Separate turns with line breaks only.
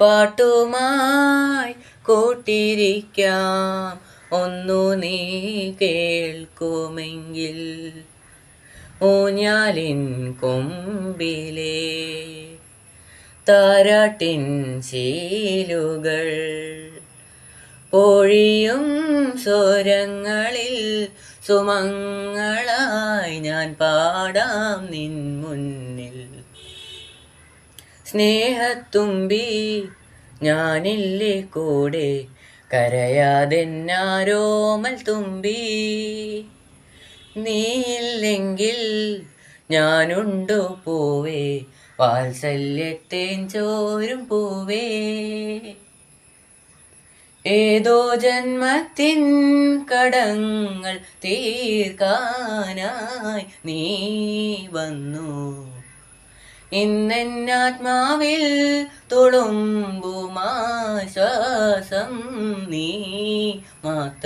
പാട്ടുമായി കൂട്ടിരിക്കാം ഒന്നു നീ കേൾക്കുമെങ്കിൽ. ഊഞ്ഞാലിൻ കൊമ്പിലെ താരാട്ടിൻ ശീലുകൾ പൊഴിയും സ്വരങ്ങളിൽ സുമങ്ങളായി ഞാൻ പാടാം നിൻ മുന്നിൽ. സ്നേഹത്തുമ്പി ഞാനില്ലേ കൂടെ, കരയാതെന്നാരോമൽ തുമ്പി. നീയില്ലെങ്കിൽ ഞാനുണ്ടോ പൂവേ, വാത്സല്യത്തേൻ ചോരും പൂവേ. ഏതോ ജന്മത്തിൻ കടങ്ങൾ തീർക്കാനായി നീ വന്നു. ഇന്നെന്നാത്മാവിൽ തുളുമ്പുമാശ്വാസം നീ മാത്രം.